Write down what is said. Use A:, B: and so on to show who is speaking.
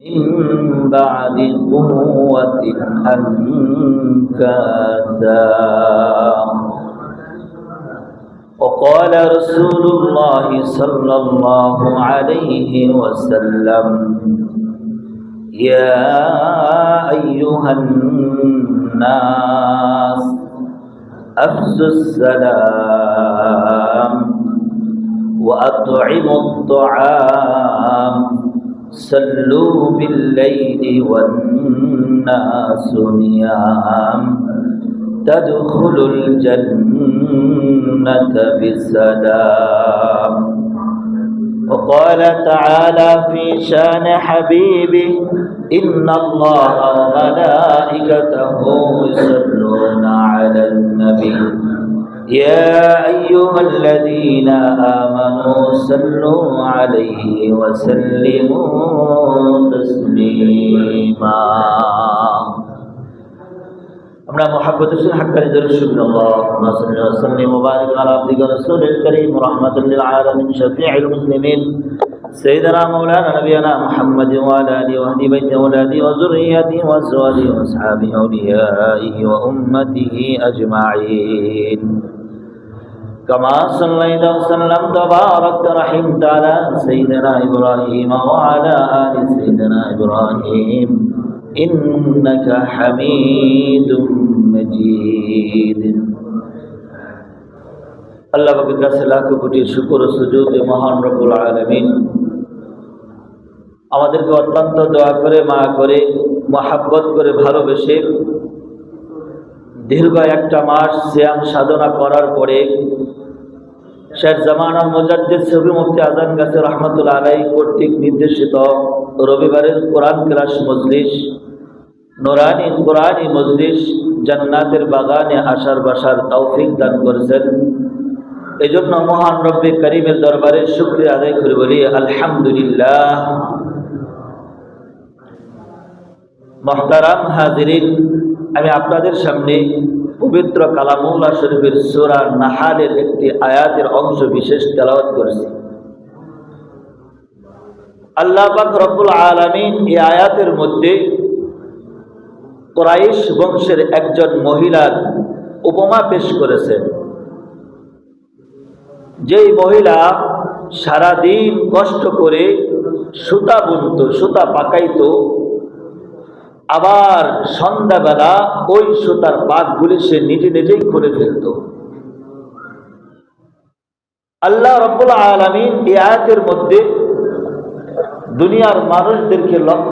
A: من بعد قوة أنكاثا. وقال رسول الله صلى الله عليه وسلم: يا أيها الناس أفشوا السلام وأطعموا الطعام صلوا بالليل والناس نيام تدخلوا الجنة بسلام. وقال تعالى في شان حبيبه: إن الله وملائكته يصلون على النبي يا أيها الذين آمنوا صلوا عليه وسلموا تسليما. আমরা মুহাব্বতের সাথে হাক্কানি দরুদ শরীফ আল্লাহুম্মা সাল্লি ওয়া সাল্লিম ওয়া বারিক আলা আবদিকা রাসূলিল কারীম রাহমাতাল লিল আলামিন শাফিউল মুসলিমিন সাইয়্যিদিনা মাওলানা নবিয়ানা মুহাম্মাদিন ওয়া আলা আলিহি ওয়া আহলি বাইতিহি ওয়া আওলাদিহি ওয়া যুররিয়্যাতিহি ওয়া আজওয়াজিহি ওয়া আসহাবিহি ওয়া আউলিয়াইহি ওয়া উম্মতিহি আজমাঈন। كما صليت وسلمت وباركت رحمت على سيدنا إبراهيم وعلى آل سيدنا إبراهيم إنك حميد مجيد। আল্লাহ পাকের কাছে লাখো কোটি শুকর ও সুজুদ মহান রব্বুল আলামিন আমাদেরকে অত্যন্ত দয়া করে মায়া করে মহব্বত করে ভালোবেসে দীর্ঘ একটা মাস সিয়াম সাধনা করার পরে শেখ জামানার মুজাদ্দিদ শফি মুফতি আজম গাছী রহমাতুল্লাহ আলাইহি কর্তৃক নির্দেশিত রবিবারের কোরআন ক্লাস মজলিস, নুরানি কোরআনি মজলিস জান্নাতের বাগানে আসার বসার তৌফিক দান করেছেন। এজন্য মহান রব্বে করিমের দরবারে শুকরিয়া আদায় করে বলি আলহামদুলিল্লাহ। মুহতারাম হাজিরিন, আমি আপনাদের সামনে পবিত্র কালামুল্লাহ শরীফের সূরা নাহালের একটি আয়াতের অংশ বিশেষ তেলাওয়াত করেছি। আল্লাহ পাক রব্বুল আলামিন এই আয়াতের মধ্যে কুরাইশ বংশের একজন মহিলার উপমা পেশ করেছেন। যেই মহিলা সারাদিন কষ্ট করে সুতা বুনতো, সুতা পাকাইতো, আবার সন্ধ্যাবেলা ওই সুতার পাকগুলি সে নিজে নিজেই খুলে ফেলত। আল্লাহ রাব্বুল আলামিন এই আয়াতের মধ্যে দুনিয়ার মানুষদেরকে লক্ষ্য